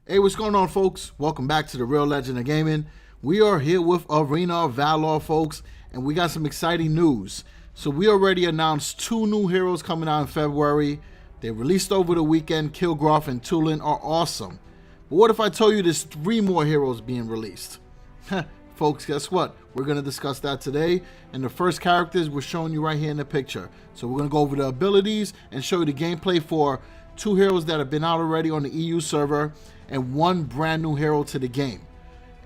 Hey, what's going on, folks? Welcome back to the Real Legend of Gaming. We are here with Arena of Valor, folks, and we got some exciting news. So we already announced 2 new heroes coming out in February. They released over the weekend. Kilgroth and Tulin are awesome. But what if I told you there's 3 more heroes being released? Folks, guess what? We're going to discuss that today. And the first characters we're showing you right here in the picture. So we're going to go over the abilities and show you the gameplay for 2 heroes that have been out already on the EU server and 1 brand new hero to the game.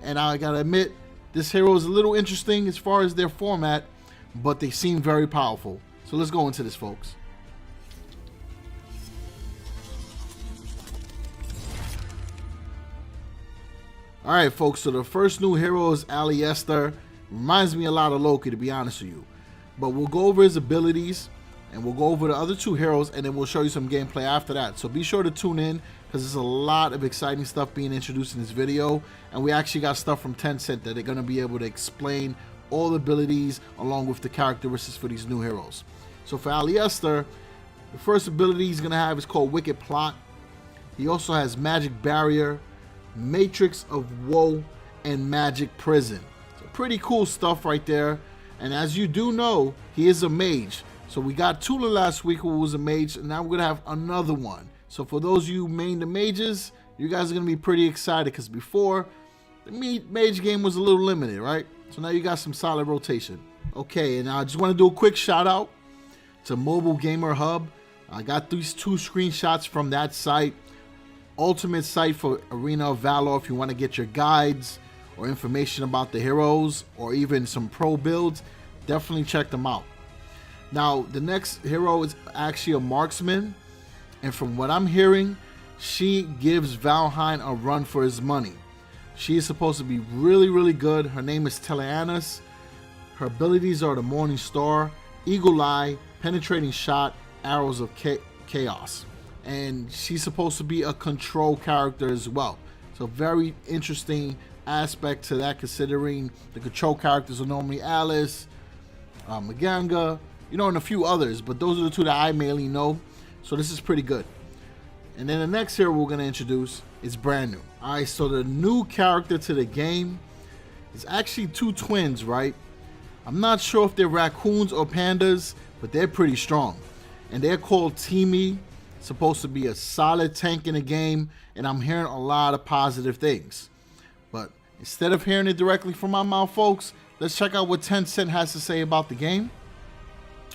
And I gotta admit, this hero is a little interesting as far as their format, but they seem very powerful. So let's go into this, folks. Alright, folks, so the first new hero is Aleister. Reminds me a lot of Loki, to be honest with you. But we'll go over his abilities, and we'll go over the other 2 heroes, and then we'll show you some gameplay after that. So be sure to tune in, because there's a lot of exciting stuff being introduced in this video. And we actually got stuff from Tencent that they're going to be able to explain all the abilities along with the characteristics for these new heroes. So for Aleister, the first ability he's going to have is called Wicked Plot. He also has Magic Barrier, Matrix of Woe, and Magic Prison. So pretty cool stuff right there. And as you do know, he is a mage. So we got Tulin last week, who was a mage, and now we're gonna have another one. So for those of you who main the mages, you guys are gonna be pretty excited, because before the mage game was a little limited, right? So now you got some solid rotation. Okay, and I just want to do a quick shout out to Mobile Gamer Hub. I got these 2 screenshots from that site. Ultimate site for Arena of Valor if you want to get your guides or information about the heroes or even some pro builds. Definitely check them out. Now, the next hero is actually a marksman, and from what I'm hearing, she gives Valheim a run for his money. She is supposed to be really, really good. Her name is Tel'Annas. Her abilities are the Morning Star, Eagle Eye, Penetrating Shot, Arrows of Chaos. And she's supposed to be a control character as well. So very interesting aspect to that, considering the control characters are normally Alice, Maganga, you know, and a few others, but those are the 2 that I mainly know. So this is pretty good. And then the next hero we're going to introduce is brand new. Alright, so the new character to the game is actually 2 twins, right? I'm not sure if they're raccoons or pandas, but they're pretty strong. And they're called TeeMee. Supposed to be a solid tank in the game, and I'm hearing a lot of positive things. But instead of hearing it directly from my mouth, folks, let's check out what Tencent has to say about the game,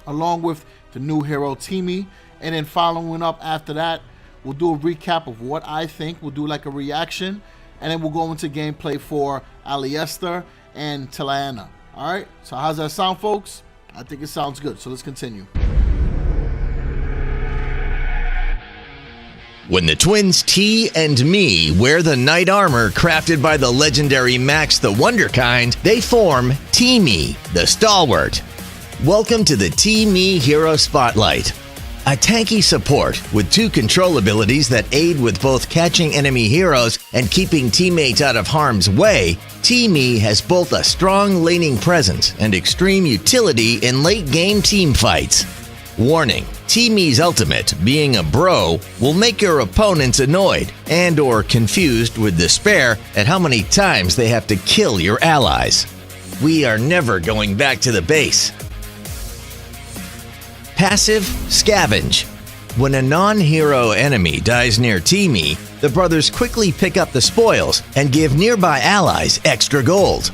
along with the new hero TeeMee. And then following up after that, we'll do a recap of what I think. We'll do like a reaction, and then we'll go into gameplay for Aleister and Tel'Annas. Alright, so how's that sound, folks? I think it sounds good, so let's continue. When the twins T and Me wear the knight armor crafted by the legendary Max the Wonderkind, they form TeeMee, the Stalwart. Welcome to the TeeMee Hero Spotlight. A tanky support with 2 control abilities that aid with both catching enemy heroes and keeping teammates out of harm's way, TeeMee has both a strong laning presence and extreme utility in late game team fights. Warning, TeeMee's ultimate, being a bro, will make your opponents annoyed and or confused with despair at how many times they have to kill your allies. We are never going back to the base. Passive Scavenge. When a non-hero enemy dies near TeeMee, the brothers quickly pick up the spoils and give nearby allies extra gold.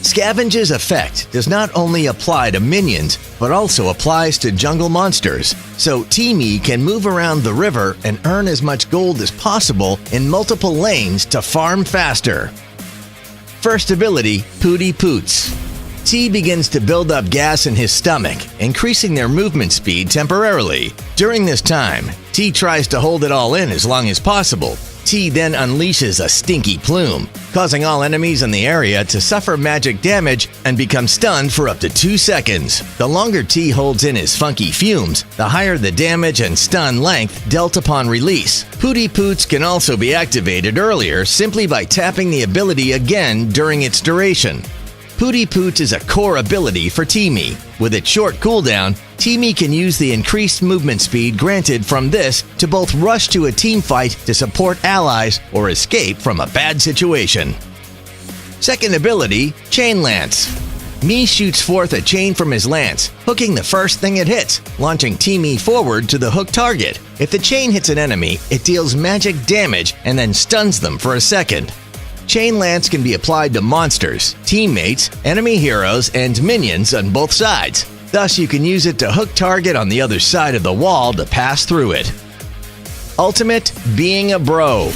Scavenge's effect does not only apply to minions, but also applies to jungle monsters, so TeeMee can move around the river and earn as much gold as possible in multiple lanes to farm faster. First ability, POOTS. T begins to build up gas in his stomach, increasing their movement speed temporarily. During this time, T tries to hold it all in as long as possible. T then unleashes a stinky plume, causing all enemies in the area to suffer magic damage and become stunned for up to 2 seconds. The longer T holds in his funky fumes, the higher the damage and stun length dealt upon release. POOTS can also be activated earlier simply by tapping the ability again during its duration. POOTS is a core ability for TeeMee. With its short cooldown, TeeMee can use the increased movement speed granted from this to both rush to a team fight to support allies or escape from a bad situation. Second ability, Chain Lance. Mee shoots forth a chain from his lance, hooking the first thing it hits, launching TeeMee forward to the hooked target. If the chain hits an enemy, it deals magic damage and then stuns them for a second. Chain Lance can be applied to monsters, teammates, enemy heroes, and minions on both sides. Thus, you can use it to hook target on the other side of the wall to pass through it. Ultimate, Being a Bro.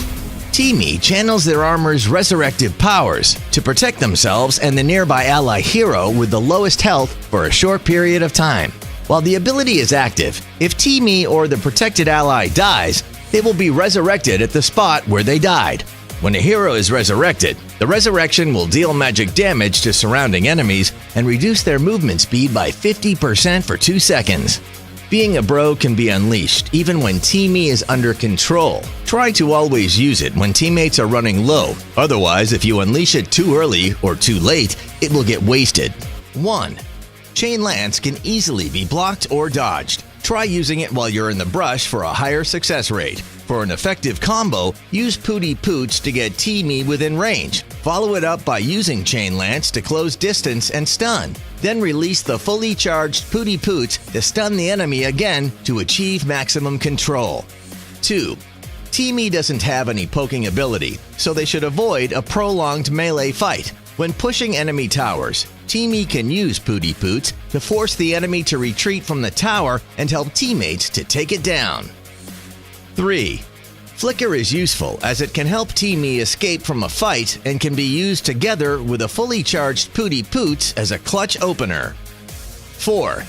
TeeMee channels their armor's resurrective powers to protect themselves and the nearby ally hero with the lowest health for a short period of time. While the ability is active, if TeeMee or the protected ally dies, they will be resurrected at the spot where they died. When a hero is resurrected, the resurrection will deal magic damage to surrounding enemies and reduce their movement speed by 50% for 2 seconds. Being a Bro can be unleashed even when TeeMee is under control. Try to always use it when teammates are running low. Otherwise, if you unleash it too early or too late, it will get wasted. 1. Chain Lance can easily be blocked or dodged. Try using it while you're in the brush for a higher success rate. For an effective combo, use POOTY to get TeeMee within range. Follow it up by using Chain Lance to close distance and stun. Then release the fully charged POOTY to stun the enemy again to achieve maximum control. 2. TeeMee doesn't have any poking ability, so they should avoid a prolonged melee fight. When pushing enemy towers, TeeMee can use POOTY to force the enemy to retreat from the tower and help teammates to take it down. 3. Flicker is useful as it can help TeeMee escape from a fight and can be used together with a fully charged POOTY as a clutch opener. 4.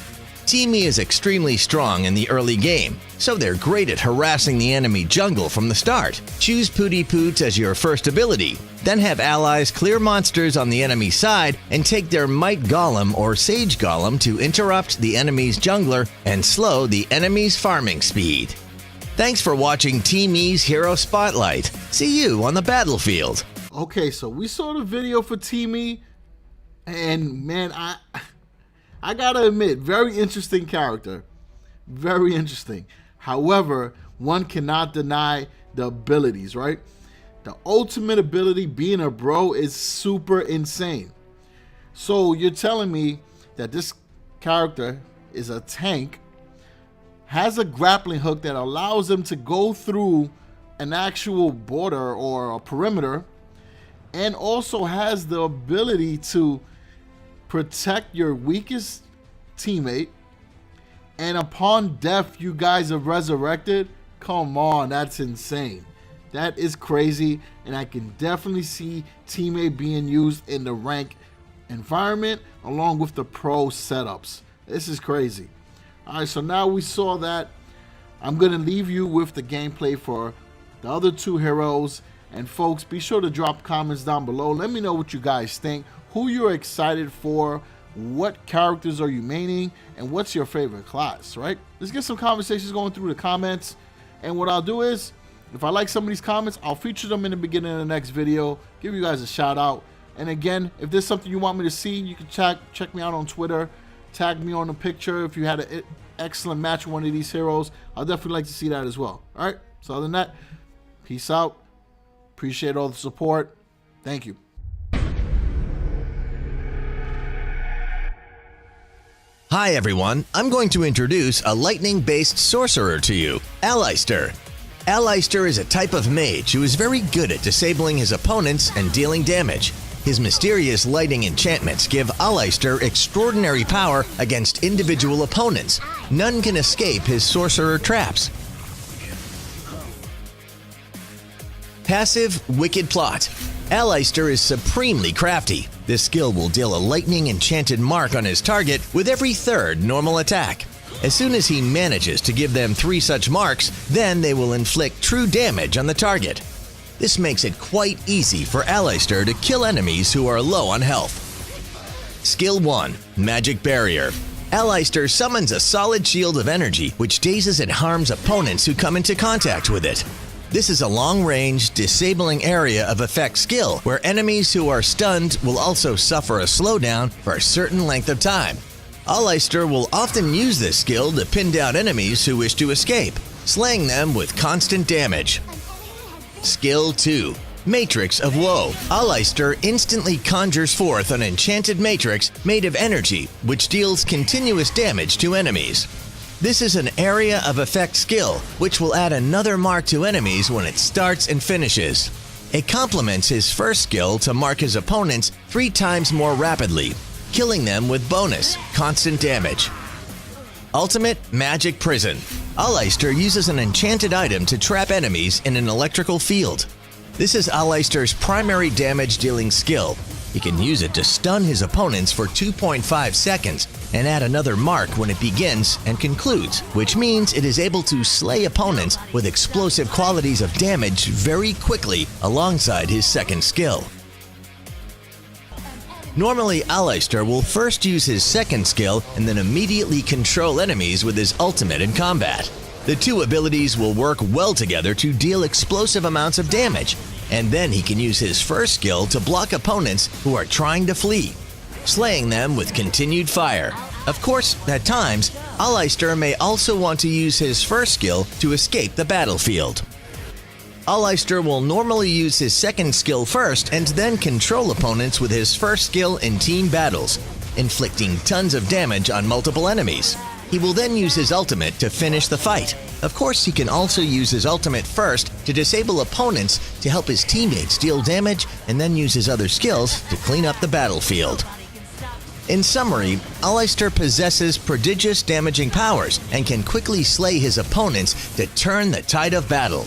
TeeMee is extremely strong in the early game, so they're great at harassing the enemy jungle from the start. Choose POOTY as your first ability, then have allies clear monsters on the enemy side and take their Might Golem or Sage Golem to interrupt the enemy's jungler and slow the enemy's farming speed. Thanks for watching TeeMee's Hero Spotlight. See you on the battlefield. Okay, so we saw the video for TeeMee, and man, I gotta admit, very interesting character. Very interesting. However, one cannot deny the abilities, right? The ultimate ability, Being a Bro, is super insane. So you're telling me that this character is a tank, has a grappling hook that allows them to go through an actual border or a perimeter, and also has the ability to protect your weakest teammate, and upon death you guys are resurrected? Come on, that's insane. That is crazy, and I can definitely see TeeMee being used in the rank environment along with the pro setups. This is crazy. All right, so now we saw that. I'm going to leave you with the gameplay for the other two heroes. And folks, be sure to drop comments down below. Let me know what you guys think, who you're excited for, what characters are you maining, and what's your favorite class, right? Let's get some conversations going through the comments. And what I'll do is, if I like some of these comments, I'll feature them in the beginning of the next video, give you guys a shout out. And again, if there's something you want me to see, you can check me out on Twitter. Tag me on the picture if you had an excellent match with one of these heroes. I'll definitely like to see that as well. All right, so other than that, peace out. Appreciate all the support. Thank you. Hi everyone, I'm going to introduce a lightning-based sorcerer to you, Aleister. Aleister is a type of mage who is very good at disabling his opponents and dealing damage. His mysterious lighting enchantments give Aleister extraordinary power against individual opponents. None can escape his sorcerer traps. Passive Wicked Plot. Aleister is supremely crafty. This skill will deal a lightning enchanted mark on his target with every third normal attack. As soon as he manages to give them 3 such marks, then they will inflict true damage on the target. This makes it quite easy for Aleister to kill enemies who are low on health. Skill 1, Magic Barrier. Aleister summons a solid shield of energy which dazes and harms opponents who come into contact with it. This is a long-range, disabling area of effect skill where enemies who are stunned will also suffer a slowdown for a certain length of time. Aleister will often use this skill to pin down enemies who wish to escape, slaying them with constant damage. Skill 2. Matrix of Woe. Aleister instantly conjures forth an enchanted matrix made of energy, which deals continuous damage to enemies. This is an area of effect skill, which will add another mark to enemies when it starts and finishes. It complements his first skill to mark his opponents 3 times more rapidly, killing them with bonus, constant damage. Ultimate Magic Prison. Aleister uses an enchanted item to trap enemies in an electrical field. This is Aleister's primary damage-dealing skill. He can use it to stun his opponents for 2.5 seconds and add another mark when it begins and concludes, which means it is able to slay opponents with explosive qualities of damage very quickly alongside his second skill. Normally, Aleister will first use his second skill and then immediately control enemies with his ultimate in combat. The two abilities will work well together to deal explosive amounts of damage, and then he can use his first skill to block opponents who are trying to flee, slaying them with continued fire. Of course, at times, Aleister may also want to use his first skill to escape the battlefield. Aleister will normally use his second skill first and then control opponents with his first skill in team battles, inflicting tons of damage on multiple enemies. He will then use his ultimate to finish the fight. Of course, he can also use his ultimate first to disable opponents to help his teammates deal damage and then use his other skills to clean up the battlefield. In summary, Aleister possesses prodigious damaging powers and can quickly slay his opponents to turn the tide of battle.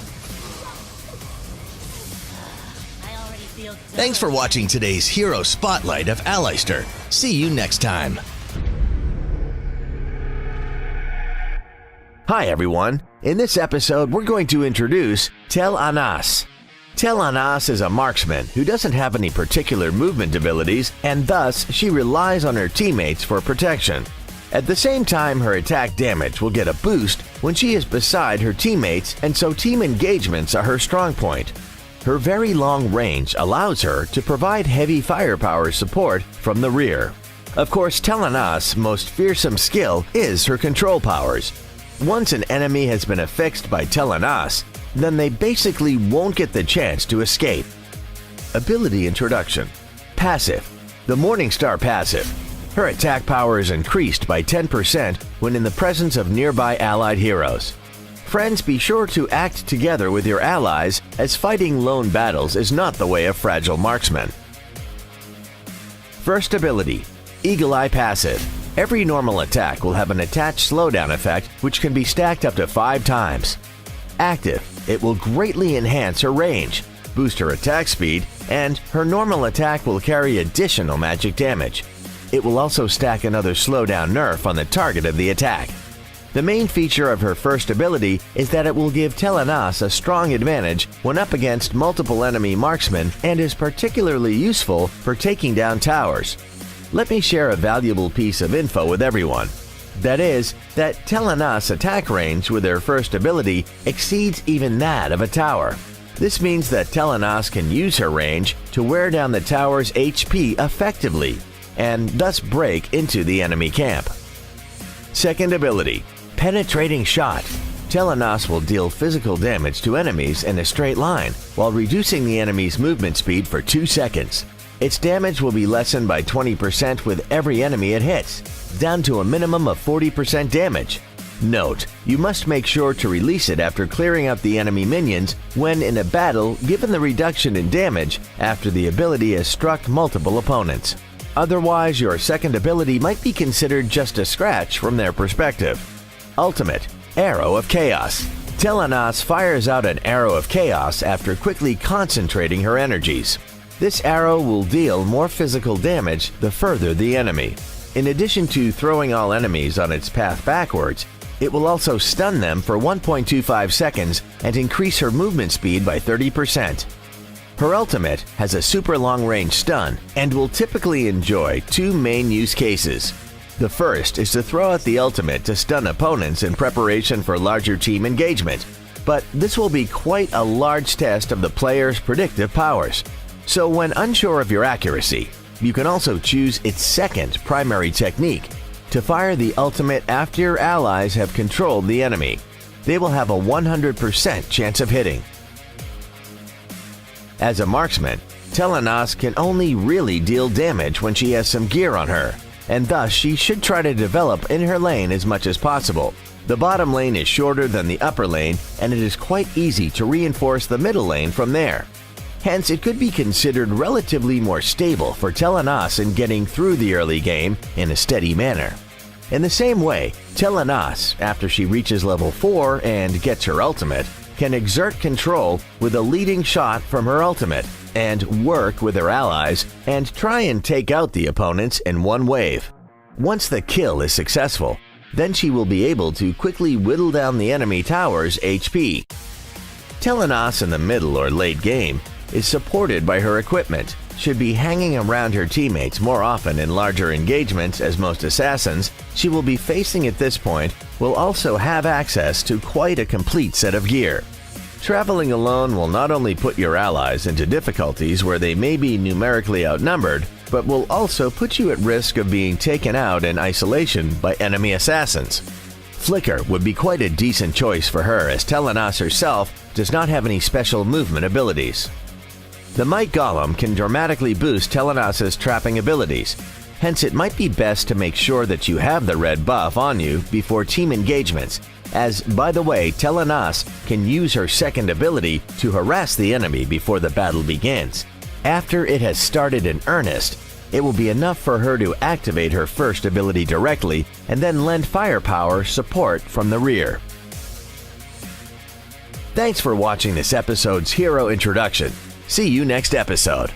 Thanks for watching today's Hero Spotlight of Aleister. See you next time. Hi everyone, in this episode we're going to introduce Tel'Annas. Tel'Annas is a marksman who doesn't have any particular movement abilities, and thus she relies on her teammates for protection. At the same time, her attack damage will get a boost when she is beside her teammates, and so team engagements are her strong point. Her very long range allows her to provide heavy firepower support from the rear. Of course, Tel'Annas' most fearsome skill is her control powers. Once an enemy has been affixed by Tel'Annas, then they basically won't get the chance to escape. Ability Introduction. Passive. The Morningstar passive. Her attack power is increased by 10% when in the presence of nearby allied heroes. Friends, be sure to act together with your allies, as fighting lone battles is not the way of fragile marksmen. First ability. Eagle Eye passive. Every normal attack will have an attached slowdown effect which can be stacked up to 5 times. Active. It will greatly enhance her range, boost her attack speed, and her normal attack will carry additional magic damage. It will also stack another slowdown nerf on the target of the attack. The main feature of her first ability is that it will give Tel'Annas a strong advantage when up against multiple enemy marksmen and is particularly useful for taking down towers. Let me share a valuable piece of info with everyone. That is, that Tel'Annas' attack range with her first ability exceeds even that of a tower. This means that Tel'Annas can use her range to wear down the tower's HP effectively, and thus break into the enemy camp. Second ability. Penetrating Shot. Tel'Annas will deal physical damage to enemies in a straight line while reducing the enemy's movement speed for 2 seconds. Its damage will be lessened by 20% with every enemy it hits, down to a minimum of 40% damage. Note, you must make sure to release it after clearing out the enemy minions when in a battle, given the reduction in damage after the ability has struck multiple opponents. Otherwise, your second ability might be considered just a scratch from their perspective. Ultimate. Arrow of Chaos. Tel'Annas fires out an Arrow of Chaos after quickly concentrating her energies. This arrow will deal more physical damage the further the enemy. In addition to throwing all enemies on its path backwards, it will also stun them for 1.25 seconds and increase her movement speed by 30%. Her ultimate has a super long-range stun and will typically enjoy 2 main use cases. The first is to throw out the ultimate to stun opponents in preparation for larger team engagement, but this will be quite a large test of the player's predictive powers. So when unsure of your accuracy, you can also choose its second primary technique, to fire the ultimate after your allies have controlled the enemy. They will have a 100% chance of hitting. As a marksman, Tel'Annas can only really deal damage when she has some gear on her, and thus she should try to develop in her lane as much as possible. The bottom lane is shorter than the upper lane, and it is quite easy to reinforce the middle lane from there. Hence, it could be considered relatively more stable for Tel'Annas in getting through the early game in a steady manner. In the same way, Tel'Annas, after she reaches level 4 and gets her ultimate, can exert control with a leading shot from her ultimate, and work with her allies and try and take out the opponents in one wave. Once the kill is successful, then she will be able to quickly whittle down the enemy tower's HP. Tel'Annas in the middle or late game is supported by her equipment, should be hanging around her teammates more often in larger engagements as most assassins she will be facing at this point will also have access to quite a complete set of gear. Traveling alone will not only put your allies into difficulties where they may be numerically outnumbered, but will also put you at risk of being taken out in isolation by enemy assassins. Flicker would be quite a decent choice for her, as Tel'Annas herself does not have any special movement abilities. The Might Golem can dramatically boost Tel'Annas' trapping abilities, hence it might be best to make sure that you have the red buff on you before team engagements, as, by the way, Tel'Annas can use her second ability to harass the enemy before the battle begins. After it has started in earnest, it will be enough for her to activate her first ability directly and then lend firepower support from the rear. Thanks for watching this episode's hero introduction. See you next episode.